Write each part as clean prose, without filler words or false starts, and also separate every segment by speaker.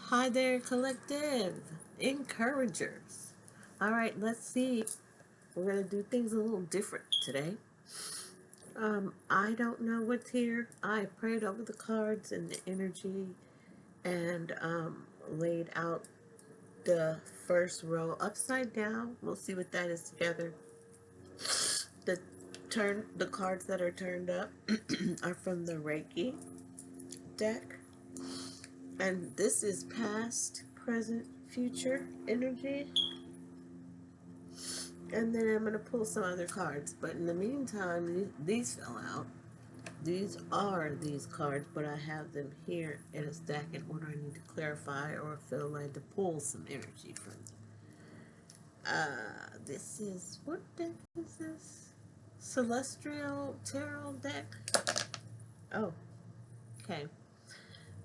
Speaker 1: Hi there, collective encouragers. All right, let's see. We're going to do things a little different today. I don't know what's here. I prayed over the cards and the energy and laid out the first row upside down. We'll see what that is together. The cards that are turned up are from the Reiki deck. And this is past, present, future energy. And then I'm going to pull some other cards. But in the meantime, these fell out. These are these cards, but I have them here in a stack in order I need to clarify or feel like to pull some energy from them. This is, what deck is this? Celestial Tarot deck? Oh, okay.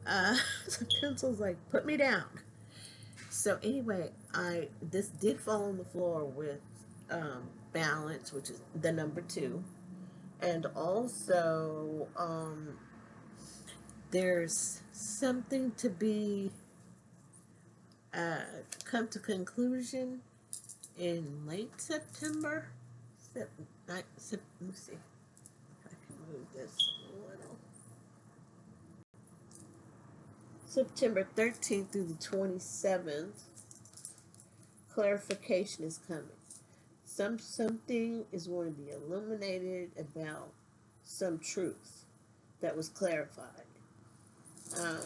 Speaker 1: The pencil's like, put me down. So anyway, this did fall on the floor with balance, which is the number 2. And also, there's something to be come to conclusion in late September. Let me see if I can move this a little. September 13th through the 27th, clarification is coming. Something is going to be illuminated about some truth that was clarified. Um,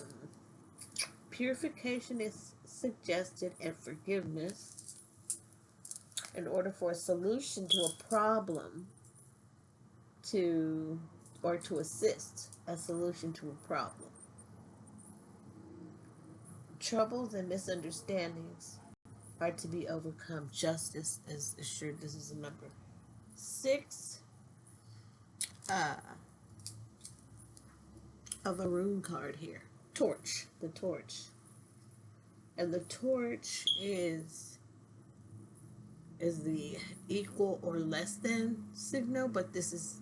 Speaker 1: Purification is suggested and forgiveness in order for a solution to a problem or to assist a solution to a problem. Troubles and misunderstandings are to be overcome. Justice is assured. This is a number 6 of a rune card here. Torch. The torch. And the torch is the equal or less than signal, but this is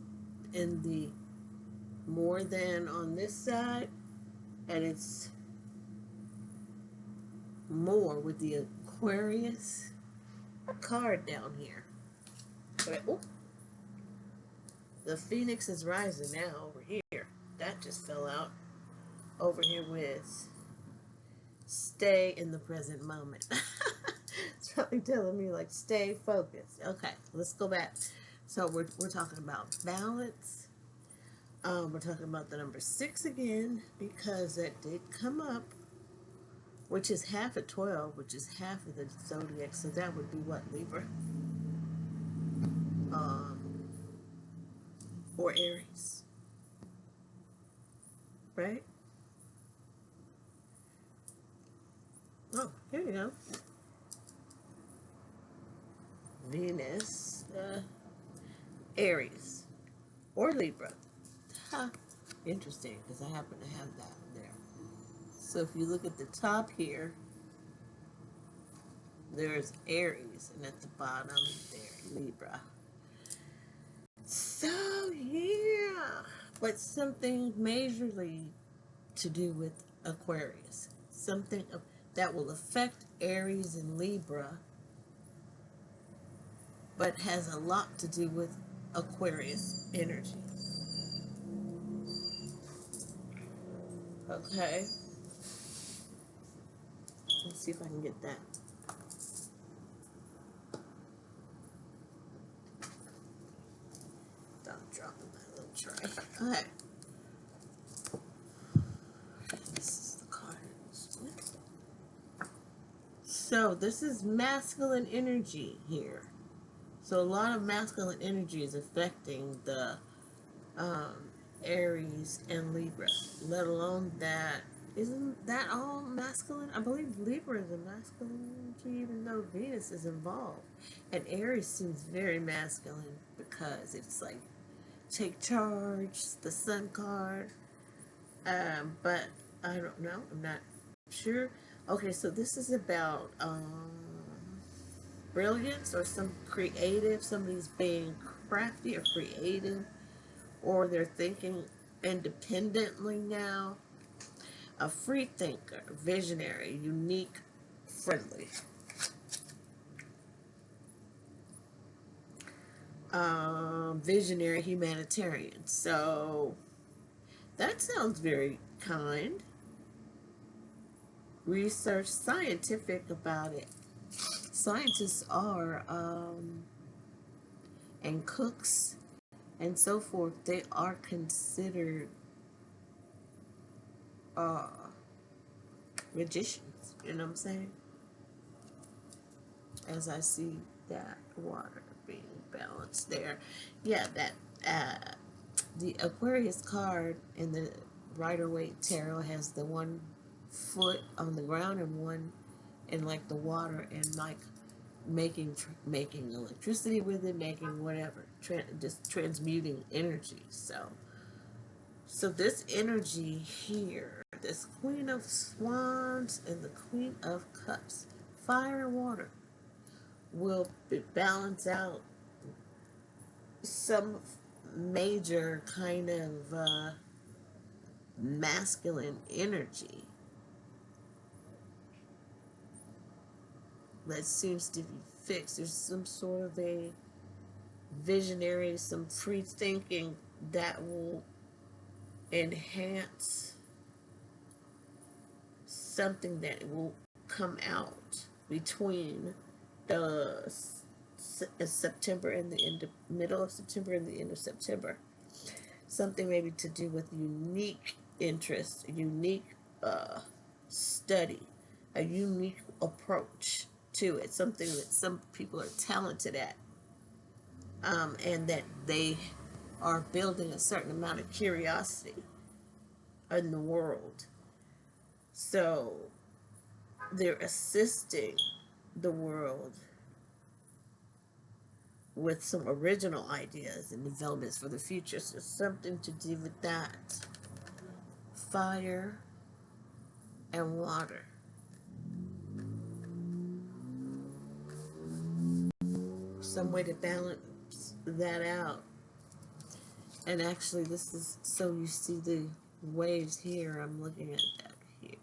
Speaker 1: in the more than on this side, and it's more with the Aquarius card down here. But the Phoenix is rising now over here. That just fell out. Over here with stay in the present moment. It's probably telling me like stay focused. Okay, let's go back. So we're talking about balance. We're talking about the number 6 again because that did come up, which is half of 12, which is half of the zodiac. So that would be what, Libra? Or Aries, right? Oh, here you go. Venus, Aries, or Libra. Huh. Interesting, because I happen to have that there. So if you look at the top here, there's Aries, and at the bottom there, Libra. So yeah, but something majorly to do with Aquarius. Something that will affect Aries and Libra, but has a lot to do with Aquarius energy. Okay. Let's see if I can get that. Don't drop in my little tray. Okay. This is the cards. So this is masculine energy here. So a lot of masculine energy is affecting the Aries and Libra, let alone that. Isn't that all masculine? I believe Libra is a masculine energy, even though Venus is involved. And Aries seems very masculine because it's like take charge, the Sun card. But I don't know. I'm not sure. Okay, so this is about brilliance or some creative. Somebody's being crafty or creative, or they're thinking independently now. A free thinker, visionary, unique, friendly. Visionary, humanitarian. So that sounds very kind. Research, scientific about it. Scientists are, and cooks and so forth, they are considered uh, magicians. You know what I'm saying? As I see that water being balanced there. Yeah, that the Aquarius card in the Rider-Waite Tarot has the one foot on the ground and one in like the water, and like making electricity with it, making whatever, just transmuting energy. So this energy here, this Queen of Swans and the Queen of Cups, fire and water, will balance out some major kind of masculine energy that seems to be fixed. There's some sort of a visionary, some free thinking that will enhance something that will come out between the September and the middle of September and the end of September. Something maybe to do with unique interest, unique study, a unique approach to it, something that some people are talented at, and that they are building a certain amount of curiosity in the world. So they're assisting the world with some original ideas and developments for the future. So something to do with that. Fire and water. Some way to balance that out. And actually, this is, so you see the waves here. I'm looking at that here.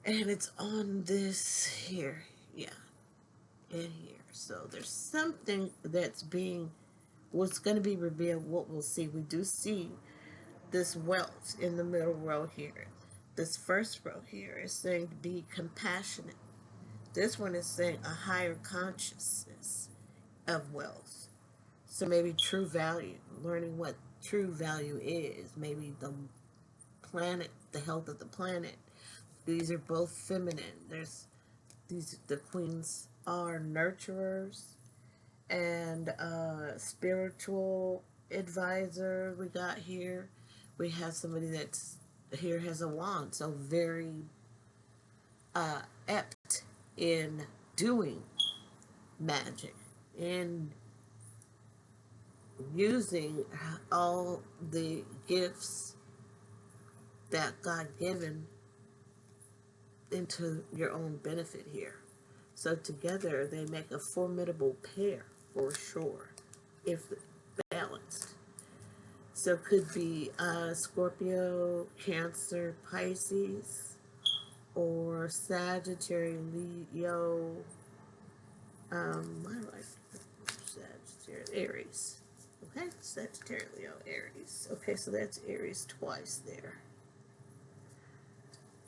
Speaker 1: And it's on this here. Yeah. In here. So there's something that's being, what's going to be revealed, what we'll see. We do see this wealth in the middle row here. This first row here is saying to be compassionate. This one is saying a higher consciousness of wealth. So maybe true value, learning what true value is. Maybe the planet, the health of the planet. These are both feminine. The queens are nurturers and spiritual advisor we got here. We have somebody that's here has a wand, so very apt in doing magic, in using all the gifts that God given into your own benefit here. So together they make a formidable pair for sure, if balanced. So it could be Scorpio, Cancer, Pisces, or Sagittarius, Leo, I like Sagittarius, Aries. Okay, Sagittarius, Leo, Aries. Okay, so that's Aries twice there.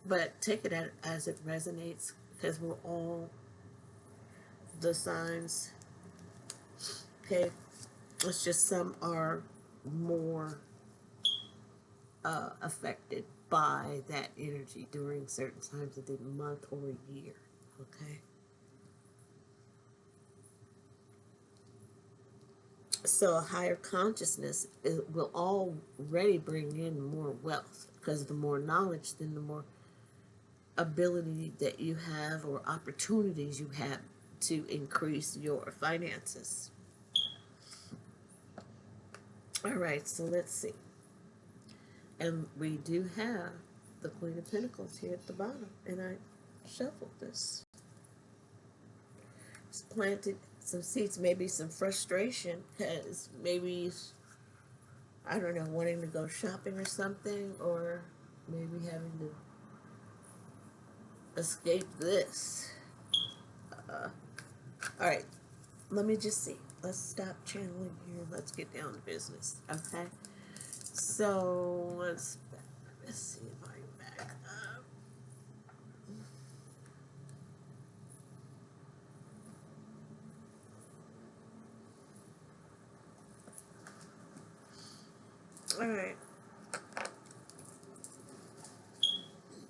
Speaker 1: But take it as it resonates, because we're all the signs. Okay, it's just some are more affected by that energy during certain times of the month or year. Okay. So a higher consciousness will already bring in more wealth, because the more knowledge, then the more ability that you have or opportunities you have to increase your finances. All right, so let's see. And we do have the Queen of Pentacles here at the bottom, and I shuffled this. It's planted some seeds, maybe some frustration, because maybe I don't know, wanting to go shopping or something, or maybe having to escape this. All right, let me just see. Let's stop channeling here. Let's get down to business. Okay. So let's see if I can back up. All right.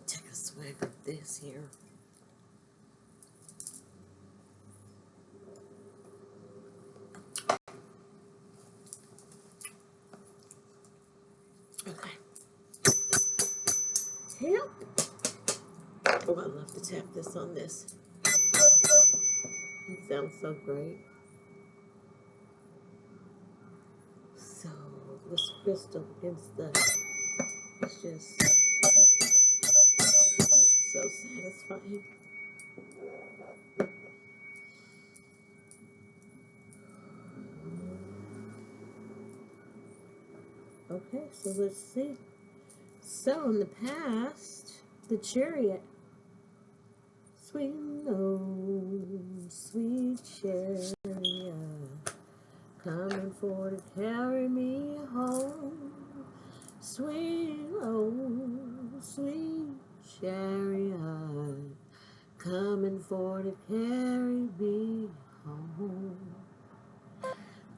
Speaker 1: Take a swig of this here. Okay. Yep. Oh, I love to tap this on this. It sounds so great. So this crystal against the, it's just so satisfying. Okay, so let's see. So in the past, the chariot, sweet oh, sweet chariot, coming for to carry me home. Sweet oh, sweet chariot, coming for to carry me home.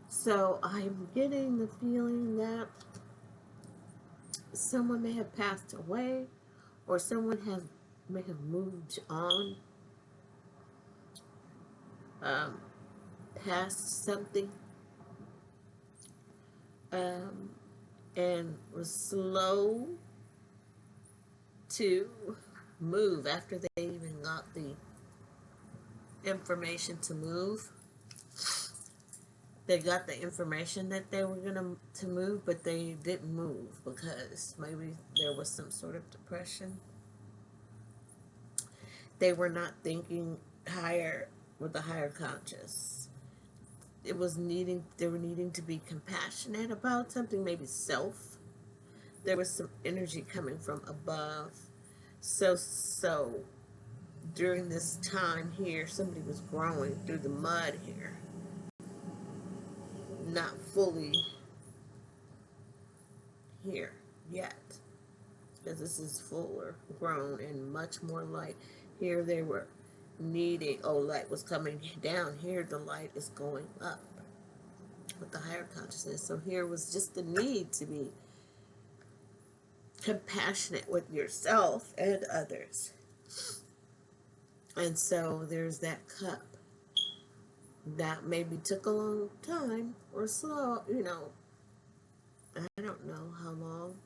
Speaker 1: So I'm getting the feeling that someone may have passed away, or someone may have moved on, um, past something, um, and was slow to move after they even got the information to move. They got the information that they were gonna to move, but they didn't move because maybe there was some sort of depression. They were not thinking higher with the higher conscious. It was needing, they were needing to be compassionate about something, maybe self. There was some energy coming from above. So during this time here, somebody was growing through the mud here, not fully here yet, because this is fuller grown and much more light. Here they were needing, oh, light was coming down. Here the light is going up with the higher consciousness. So here was just the need to be compassionate with yourself and others. And so there's that cup that maybe took a long time or slow, you know, I don't know how long.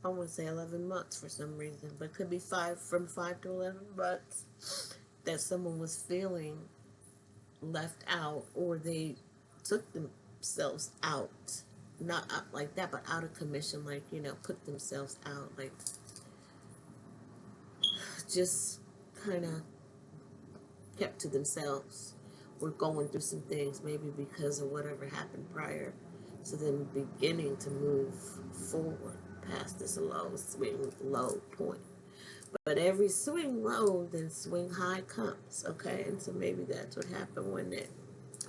Speaker 1: I want to say 11 months for some reason, but it could be from 5 to 11 months that someone was feeling left out, or they took themselves out, not up like that, but out of commission, like, you know, put themselves out, like just kind of kept to themselves. Were going through some things, maybe because of whatever happened prior, so then beginning to move forward past this low, swing low point. But every swing low, then swing high comes, okay? And so maybe that's what happened when it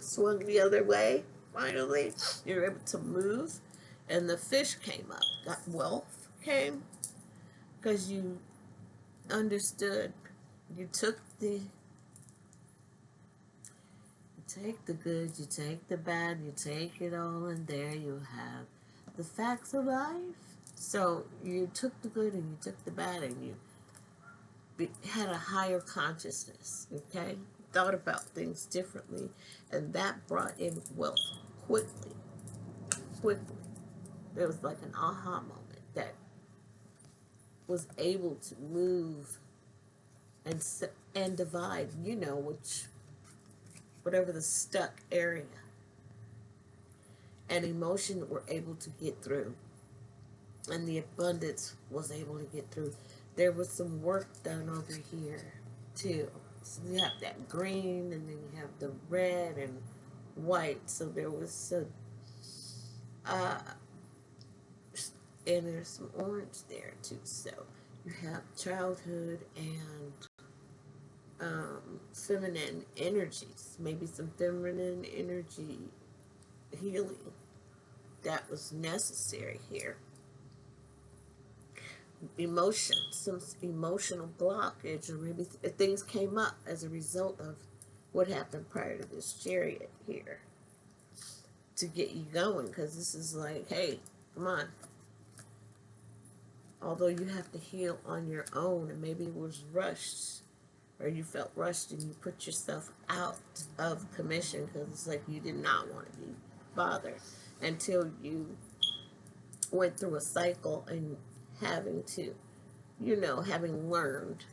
Speaker 1: swung the other way. Finally, you're able to move, and the fish came up. Got wealth came because you understood. You took the, you take the good, you take the bad, you take it all, and there you have the facts of life. So you took the good and you took the bad, and you had a higher consciousness, okay? Thought about things differently, and that brought in wealth quickly. Quickly. There was like an aha moment that was able to move and divide, you know, whatever the stuck area and emotion were able to get through, and the abundance was able to get through. There was some work done over here too. So you have that green, and then you have the red and white. So there was And there's some orange there too. So you have childhood and feminine energies. Maybe some feminine energy healing that was necessary here. Emotion, some emotional blockage, or maybe things came up as a result of what happened prior to this chariot here to get you going, because this is like, hey, come on. Although you have to heal on your own, and maybe it was rushed, or you felt rushed and you put yourself out of commission because it's like you did not want to be bothered until you went through a cycle and having to, having learned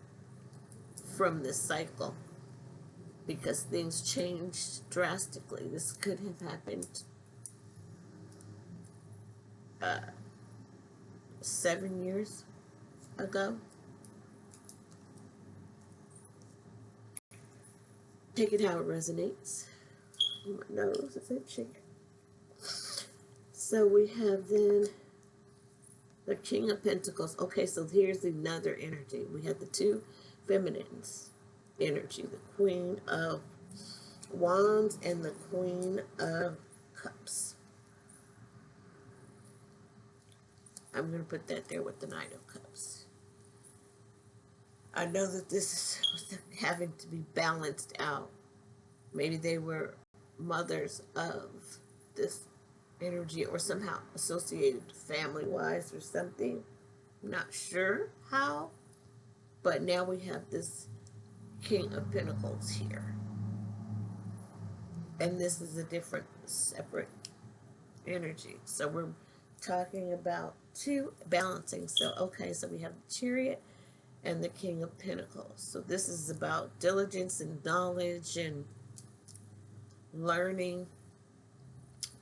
Speaker 1: from this cycle, because things changed drastically. This could have happened 7 years ago. Take it how it resonates. My nose is itching. So we have then the King of Pentacles. Okay, so here's another energy. We have the two feminines energy, the Queen of Wands and the Queen of Cups. I'm going to put that there with the Knight of Cups. I know that this is having to be balanced out. Maybe they were mothers of this energy or somehow associated family-wise or something. I'm not sure how. But now we have this King of Pentacles here. And this is a different, separate energy. So we're talking about two balancing. So, okay, so we have the Chariot and the King of Pentacles. So this is about diligence and knowledge and learning,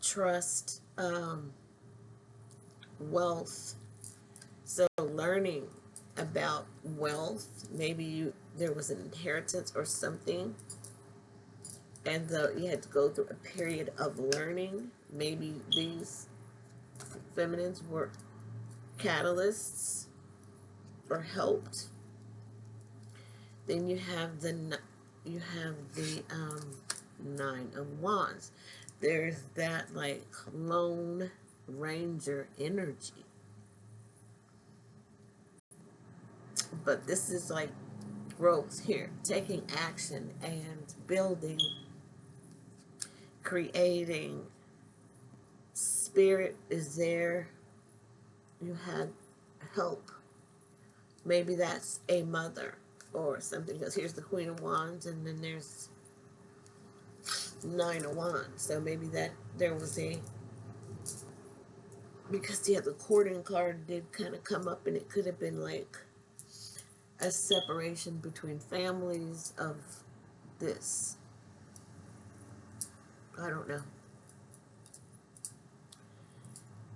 Speaker 1: trust, wealth. So learning about wealth, maybe there was an inheritance or something, and you had to go through a period of learning. Maybe these feminines were catalysts or helped. Then you have the Nine of Wands. There's that like Lone Ranger energy. But this is like growth here, taking action and building, creating. Spirit is there. You had help. Maybe that's a mother or something, because here's the Queen of Wands and then there's Nine of Wands. So maybe that there was because the courting card did kind of come up, and it could have been like a separation between families of this. I don't know.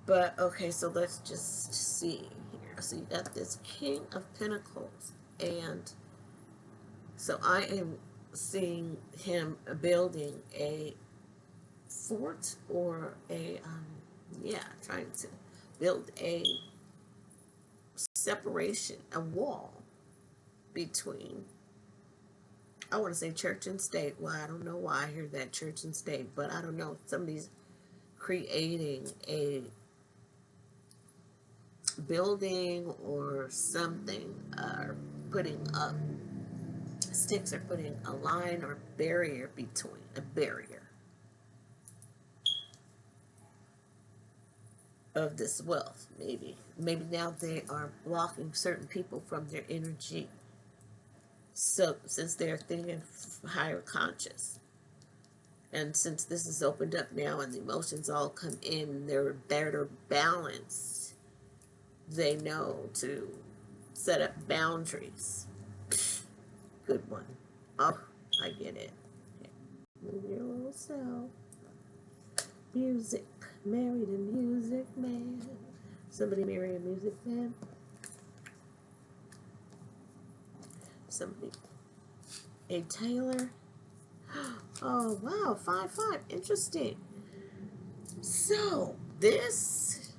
Speaker 1: But, okay, so let's just see here. So you got this King of Pentacles. And so I am seeing him building a fort or trying to build a separation, a wall between, I want to say church and state. Well, I don't know why I hear that, church and state, but I don't know. Somebody's creating a building or something, putting up sticks, or putting a line or barrier between, a barrier of this wealth. Maybe now they are blocking certain people from their energy. So since they're thinking higher conscious, and since this is opened up now and the emotions all come in, they're better balanced. They know to set up boundaries. Good one. Oh, I get it. Okay. Move your little self. Music. Married a music man. Somebody marry a music man. Somebody. A tailor. Oh, wow. 5-5. Interesting. So, this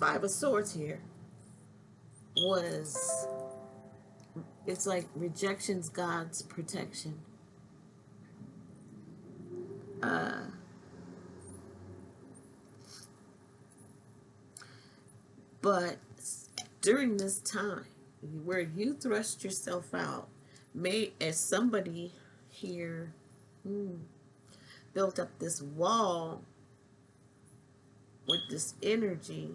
Speaker 1: Five of Swords here was, it's like rejection's God's protection. But during this time where you thrust yourself out, may as somebody here built up this wall with this energy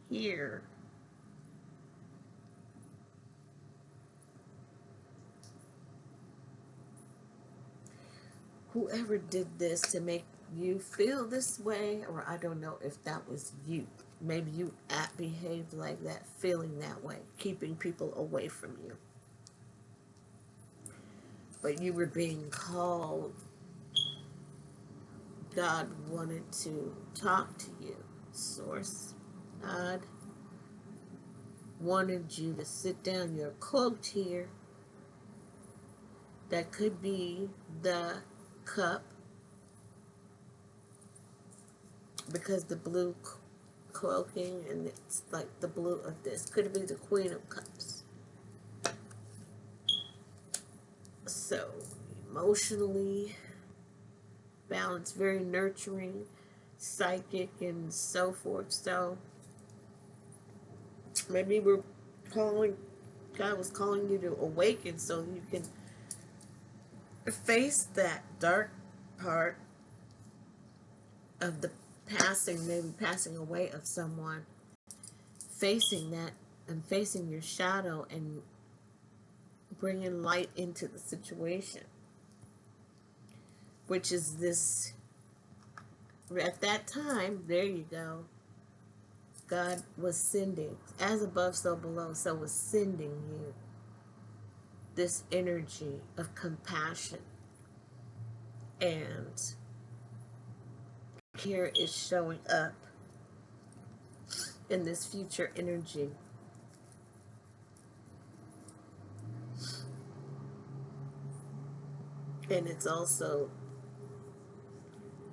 Speaker 1: here, whoever did this to make you feel this way, or I don't know if that was you. Maybe you behaved like that, feeling that way, keeping people away from you. But you were being called. God wanted to talk to you. Source. God wanted you to sit down. Your quote here, that could be the cup, because the blue cloaking, and it's like the blue of this. Could be the Queen of Cups. So, emotionally balanced, very nurturing, psychic, and so forth. So, maybe God was calling you to awaken so you can face that dark part of the passing, maybe passing away of someone, facing that and facing your shadow and bringing light into the situation, which is this, at that time, there you go, God was sending, as above so below, so was sending you this energy of compassion. And here is showing up in this future energy. And it's also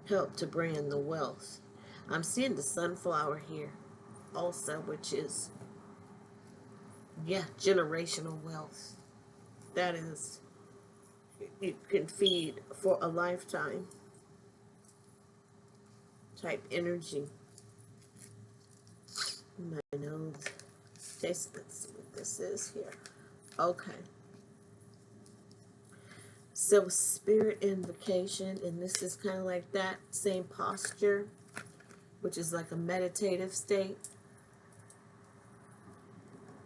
Speaker 1: helped to bring in the wealth. I'm seeing the sunflower here also, which is, yeah, generational wealth. That is, you can feed for a lifetime type energy. My nose. Let's see what this is here. Okay. So spirit invocation, and this is kind of like that same posture, which is like a meditative state.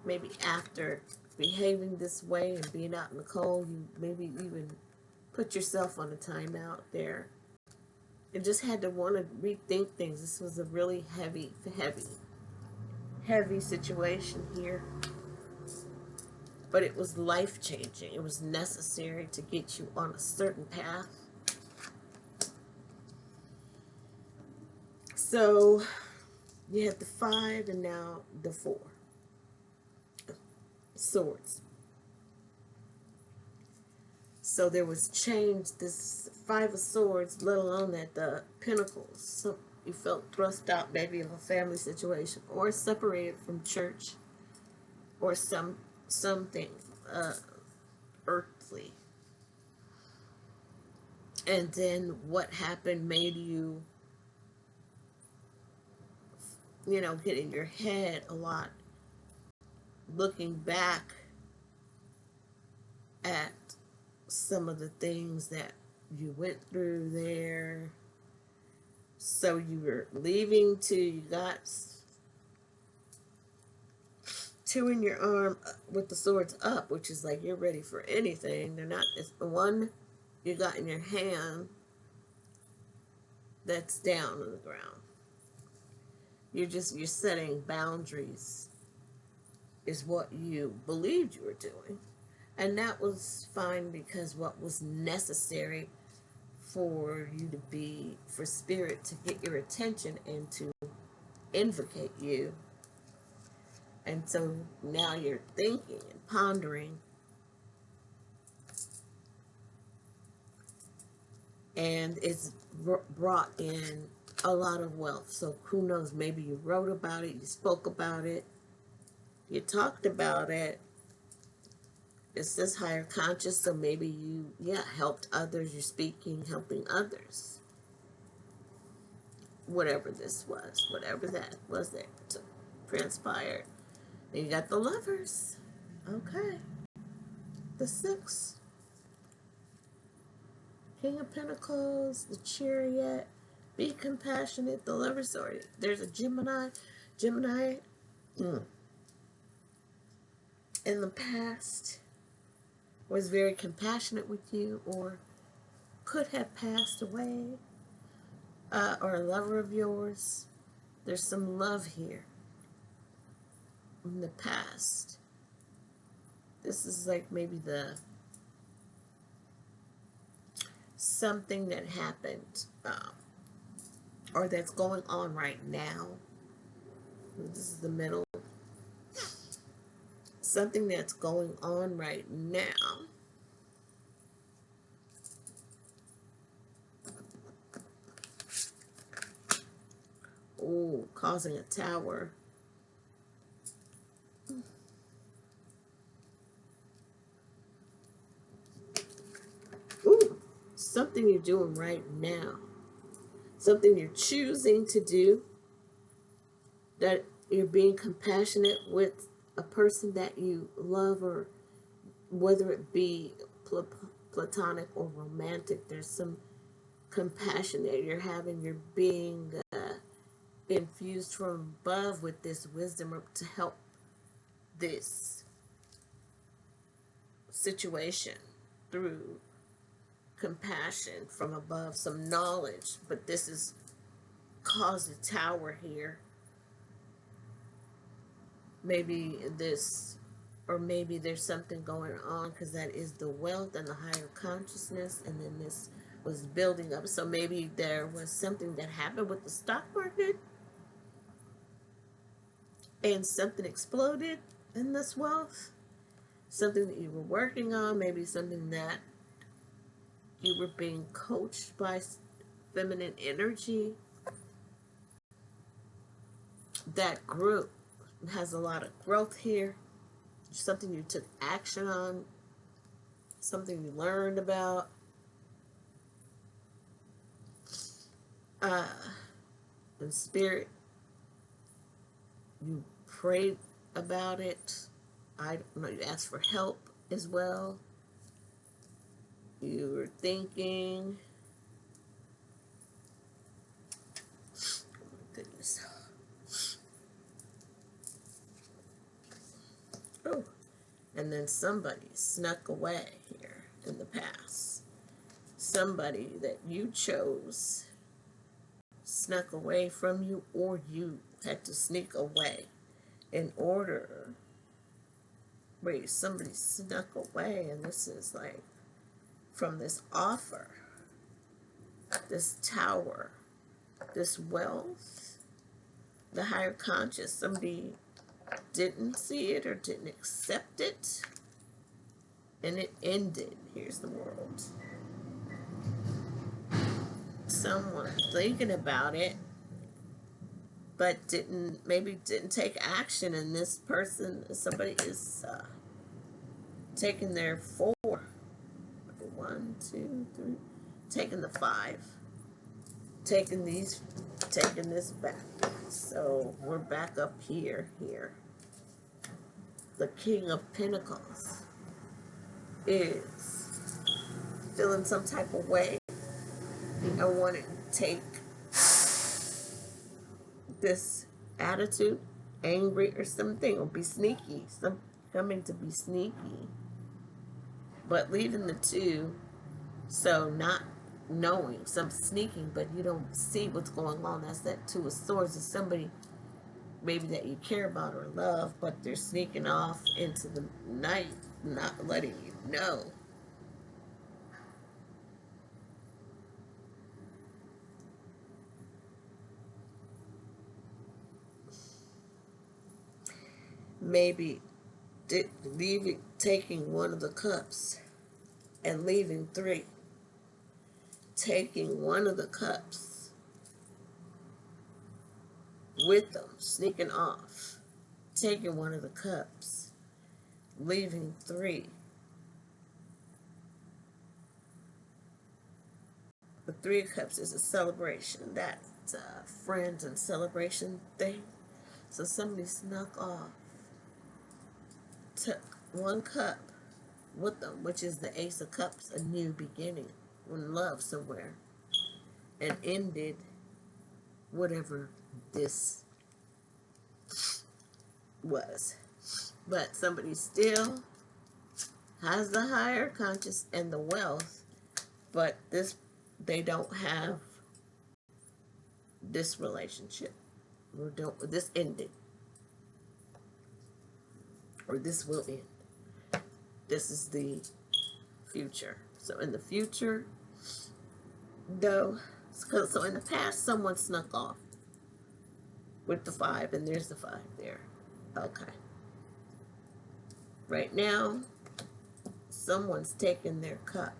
Speaker 1: Maybe after behaving this way and being out in the cold, you maybe even put yourself on a timeout there and just had to want to rethink things. This was a really heavy situation here. But it was life-changing. It was necessary to get you on a certain path. So, you had the 5 and now the 4. Swords. So there was change, this 5 of Swords, let alone that the Pentacles. So you felt thrust out maybe of a family situation, or separated from church, or something earthly. And then what happened made you, get in your head a lot, looking back at some of the things that you went through there. So you were leaving you got 2 in your arm with the swords up, which is like you're ready for anything. They're not, it's the one you got in your hand that's down on the ground. You're setting boundaries, is what you believed you were doing. And that was fine, because what was necessary for you to be, for spirit to get your attention and to invocate you. And so now you're thinking and pondering, and it's brought in a lot of wealth. So who knows, maybe you wrote about it, you spoke about it, you talked about it. It's this higher conscious, so maybe you, helped others. You're speaking, helping others. Whatever this was, whatever that was that transpired. Then you got the Lovers. Okay. The Six. King of Pentacles, the Chariot. Be compassionate. The Lovers. Sorry, there's a Gemini. Gemini in the past was very compassionate with you, or could have passed away, or a lover of yours. There's some love here in the past. This is like maybe something that happened, or that's going on right now. This is the middle. Something that's going on right now. Oh, causing a tower. Ooh, something you're doing right now. Something you're choosing to do. That you're being compassionate with a person that you love, or whether it be platonic or romantic. There's some compassion that you're having. You're being infused from above with this wisdom to help this situation through compassion from above, some knowledge. But this is caused a tower here. Maybe this, or maybe there's something going on, because that is the wealth and the higher consciousness, and then this was building up. So maybe there was something that happened with the stock market, and something exploded in this wealth. Something that you were working on, maybe something that you were being coached by feminine energy that grew. It has a lot of growth here. Something you took action on, something you learned about. In spirit, you prayed about it. I don't know, you asked for help as well. You were thinking. Oh my goodness. Oh, and then somebody snuck away here in the past. Somebody that you chose snuck away from you, or you had to sneak away in order. Wait, somebody snuck away, and this is like from this offer, this tower, this wealth, the higher conscious. Somebody didn't see it or didn't accept it, and it ended. Here's the world. Someone thinking about it, but maybe didn't take action, and this person, somebody is taking their 4. 1, 2, 3, taking the 5, taking this back. So we're back up here. The King of Pentacles is feeling some type of way. I want to take this attitude, angry or something, or be sneaky, coming to be sneaky, but leaving the 2, so not knowing, some sneaking, but you don't see what's going on. That's that 2 of Swords. Is somebody maybe that you care about or love, but they're sneaking off into the night, not letting you know. Maybe taking 1 of the cups and leaving 3. Taking 1 of the cups with them, sneaking off, taking one of the cups, leaving 3. The 3 of Cups is a celebration. That's a friends and celebration thing. So somebody snuck off, took 1 cup with them, which is the Ace of Cups, a new beginning, in love somewhere, and ended whatever this was. But somebody still has the higher conscious and the wealth, but they don't have this relationship. This ended, or this will end. This is the future. So in the future, though, so in the past, someone snuck off with the 5, and there's the 5 there. Okay. Right now, someone's taking their cup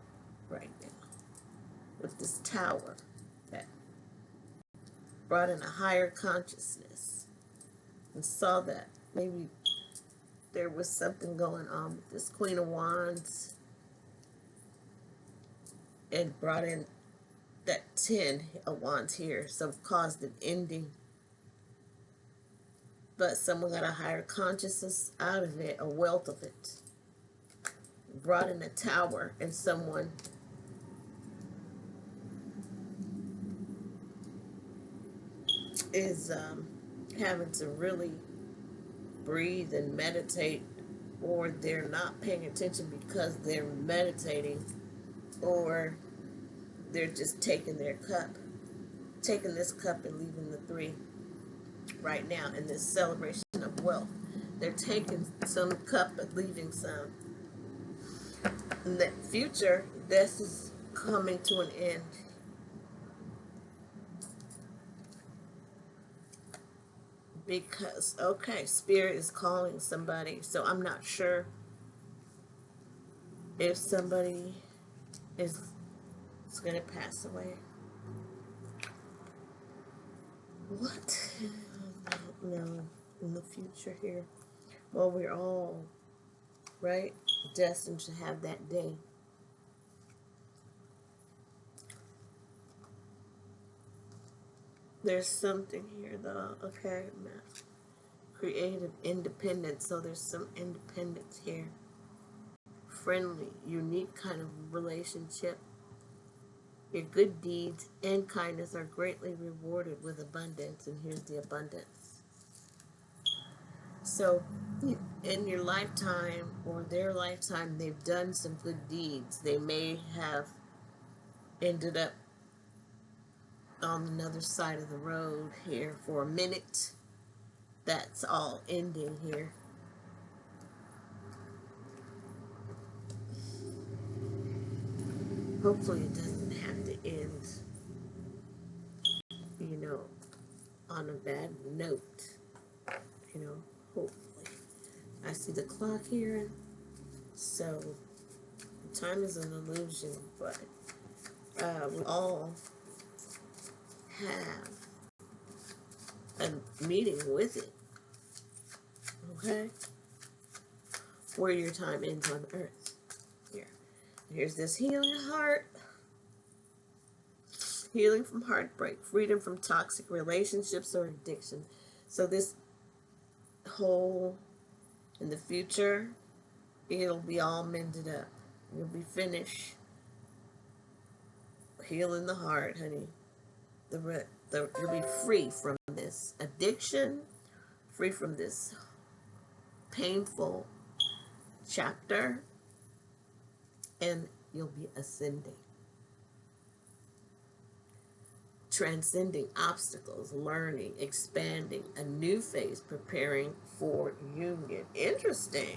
Speaker 1: right now with this tower that brought in a higher consciousness and saw that maybe there was something going on with this Queen of Wands and brought in that 10 of Wands here, so caused an ending. But someone got a higher consciousness out of it, a wealth of it. Brought in a tower, and someone is having to really breathe and meditate, or they're not paying attention because they're meditating, or they're just taking their cup, taking this cup and leaving the 3 right now in this celebration of wealth. They're taking some cup but leaving some. In the future, this is coming to an end. Because, okay, Spirit is calling somebody, so I'm not sure if somebody is going to pass away. What? No, in the future here. Well, we're all, right, destined to have that day. There's something here, though. Okay, creative independence. So there's some independence here. Friendly, unique kind of relationship. Your good deeds and kindness are greatly rewarded with abundance. And here's the abundance. So in your lifetime or their lifetime, they've done some good deeds. They may have ended up on another side of the road here for a minute. That's all ending here. Hopefully it doesn't have to end, on a bad note. Hopefully. I see the clock here, so time is an illusion, but we all have a meeting with it, okay? Where your time ends on earth. Here's this healing heart, healing from heartbreak, freedom from toxic relationships or addiction. So this whole, in the future, it'll be all mended up. You'll be finished healing the heart, honey. You'll be free from this addiction, free from this painful chapter, and you'll be ascending, transcending obstacles, learning, expanding, a new phase, preparing for union. Interesting.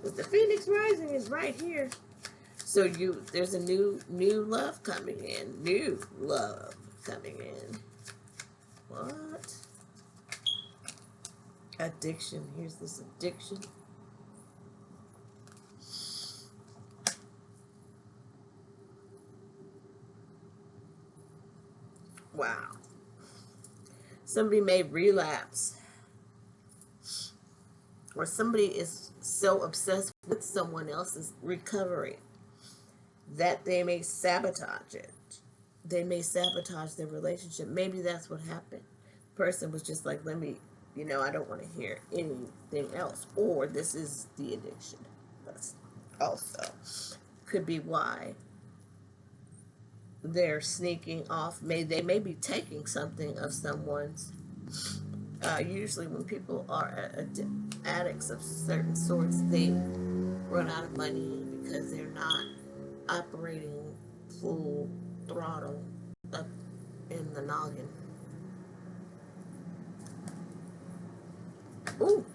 Speaker 1: But the Phoenix Rising is right here. So there's a new love coming in. New love coming in. What? Addiction. Here's this addiction. Wow. Somebody may relapse, or somebody is so obsessed with someone else's recovery that they may sabotage it. They may sabotage their relationship. Maybe that's what happened. The person was just like, let me, I don't want to hear anything else. Or this is the addiction. That's also could be why they're sneaking off. They may be taking something of someone's. Usually when people are addicts of certain sorts, they run out of money because they're not operating full throttle up in the noggin. Ooh,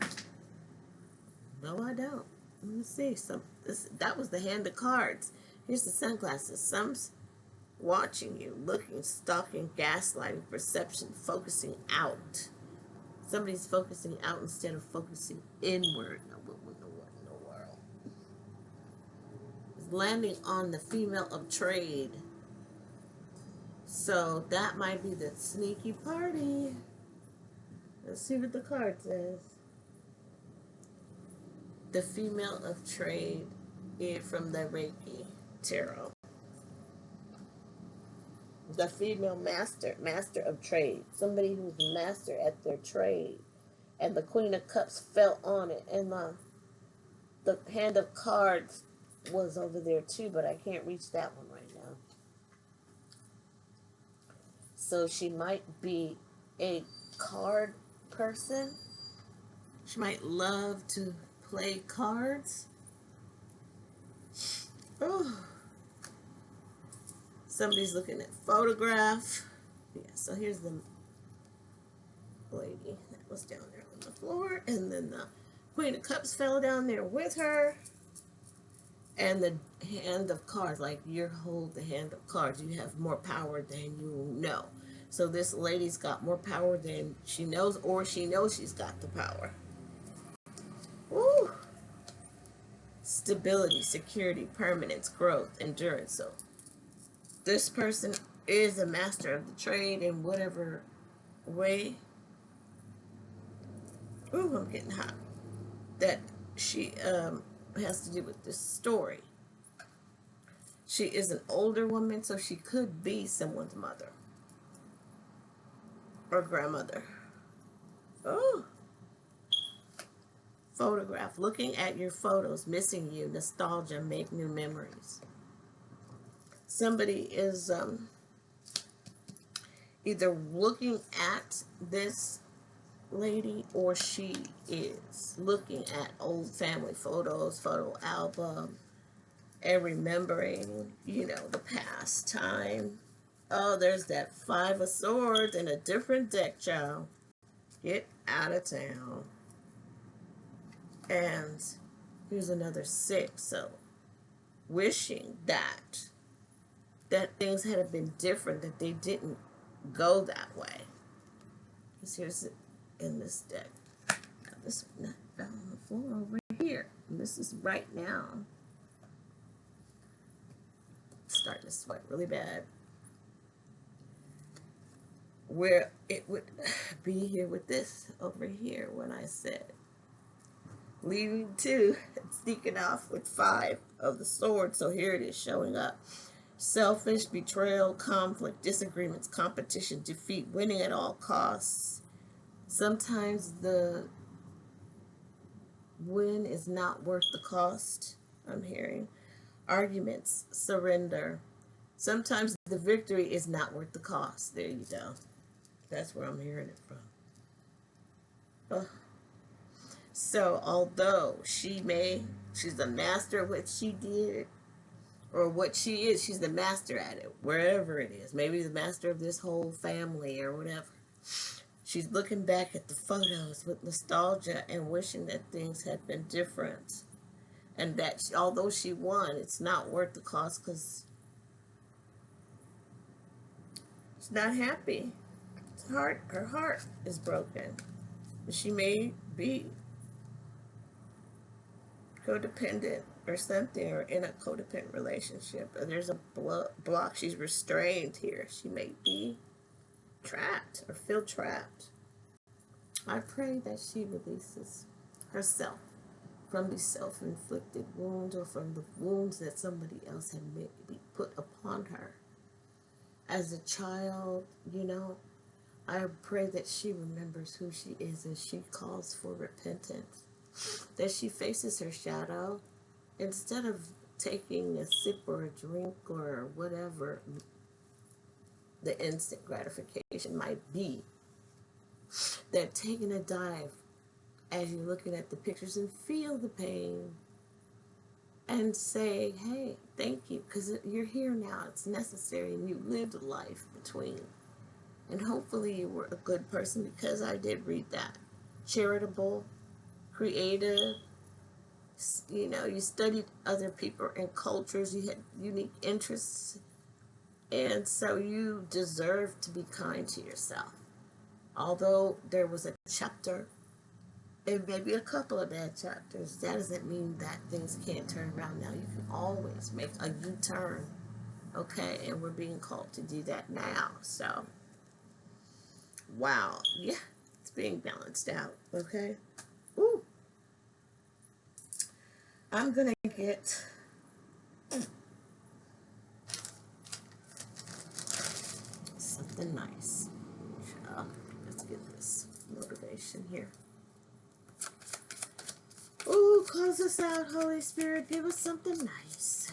Speaker 1: no, I don't. Let me see. That was the hand of cards. Here's the sunglasses. Some's watching you, looking, stalking, gaslighting, perception, focusing out. Somebody's focusing out instead of focusing inward. Now, what in the world? It's landing on the female of trade. So that might be the sneaky party. Let's see what the card says. The female of trade from the Reiki Tarot. The female master of trade. Somebody who's master at their trade. And the Queen of Cups fell on it. And the hand of cards was over there too, but I can't reach that one right now. So she might be a card person. She might love to play cards. Oh. Somebody's looking at photograph. Yeah, so here's the lady that was down there on the floor. And then the Queen of Cups fell down there with her. And the hand of cards, like you hold the hand of cards. You have more power than you know. So this lady's got more power than she knows, or she knows she's got the power. Woo! Stability, security, permanence, growth, endurance. So this person is a master of the trade in whatever way. Ooh, I'm getting hot. That she has to do with this story. She is an older woman, so she could be someone's mother or grandmother. Oh. Photograph. Looking at your photos, missing you, nostalgia, make new memories. Somebody is either looking at this lady or she is looking at old family photos, photo album, and remembering, the past time. Oh, there's that 5 of Swords in a different deck, child. Get out of town. And here's another 6. So, wishing that things had been different, that they didn't go that way. Because here's it in this deck. Now, this one fell on the floor over here. And this is right now. Starting to sweat really bad. Where it would be here with this over here when I said leaving 2, sneaking off with 5 of the Swords. So here it is showing up. Selfish, betrayal, conflict, disagreements, competition, defeat, winning at all costs. Sometimes the win is not worth the cost, I'm hearing. Arguments, surrender. Sometimes the victory is not worth the cost. There you go. That's where I'm hearing it from. Oh. So although she's the master of what she did, or what she is, she's the master at it, wherever it is. Maybe the master of this whole family or whatever. She's looking back at the photos with nostalgia and wishing that things had been different. And that although she won, it's not worth the cost because she's not happy. Her heart is broken. She may be codependent or something, or in a codependent relationship. There's a block. She's restrained here. She may be trapped or feel trapped, I pray that she releases herself from these self-inflicted wounds or from the wounds that somebody else had maybe put upon her. As a child, I pray that she remembers who she is and she calls for repentance. That she faces her shadow instead of taking a sip or a drink or whatever the instant gratification might be. That taking a dive as you're looking at the pictures and feel the pain and say, hey, thank you, because you're here now. It's necessary and you lived a life between. And hopefully you were a good person, because I did read that. Charitable, creative, you studied other people and cultures, you had unique interests, and so you deserve to be kind to yourself. Although there was a chapter, and maybe a couple of bad chapters, that doesn't mean that things can't turn around now. You can always make a U-turn, okay? And we're being called to do that now. So, wow, yeah, it's being balanced out, okay? Ooh. I'm gonna get something nice. Let's get this motivation here. Ooh, close us out, Holy Spirit. Give us something nice.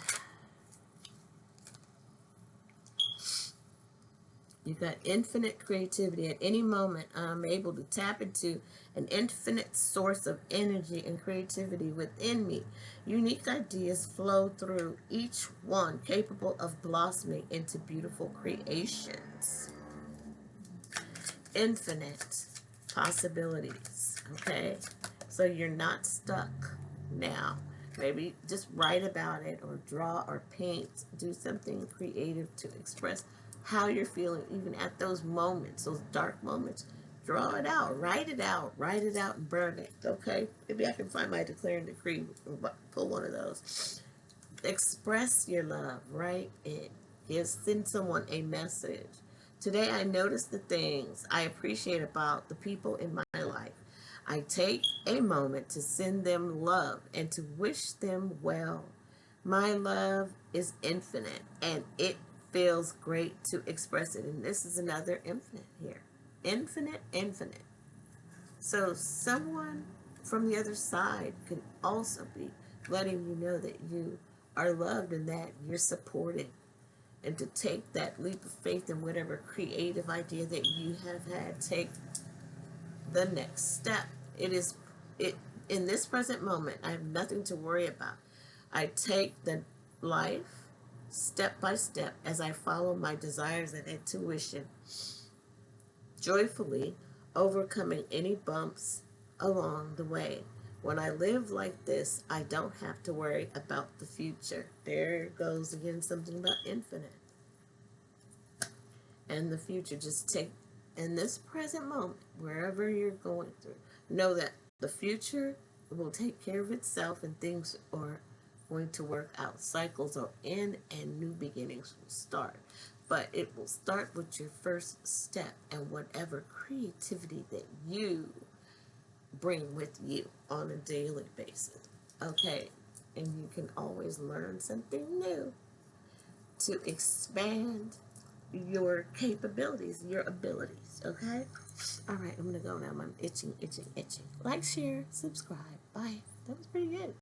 Speaker 1: You've got infinite creativity. At any moment, I'm able to tap into an infinite source of energy and creativity within me. Unique ideas flow through, each one capable of blossoming into beautiful creations. Infinite possibilities, okay? So you're not stuck now. Maybe just write about it or draw or paint. Do something creative to express how you're feeling, even at those moments, those dark moments. Draw it out, write it out, and burn it, okay? Maybe I can find my declare and decree, pull one of those. Express your love, write it. Send someone a message. Today I notice the things I appreciate about the people in my life. I take a moment to send them love and to wish them well. My love is infinite, and it feels great to express it. And this is another infinite here. Infinite, infinite. So someone from the other side could also be letting you know that you are loved and that you're supported. And to take that leap of faith in whatever creative idea that you have had, take the next step. In this present moment, I have nothing to worry about. I take the life step by step as I follow my desires and intuition, joyfully overcoming any bumps along the way. When I live like this, I don't have to worry about the future. There goes again something about infinite. And the future, just take in this present moment, wherever you're going through, know that the future will take care of itself and things are going to work out. Cycles are in and new beginnings will start. But it will start with your first step and whatever creativity that you bring with you on a daily basis. Okay? And you can always learn something new to expand your capabilities, your abilities, okay? All right, I'm going to go now. I'm itching. Like, share, subscribe. Bye. That was pretty good.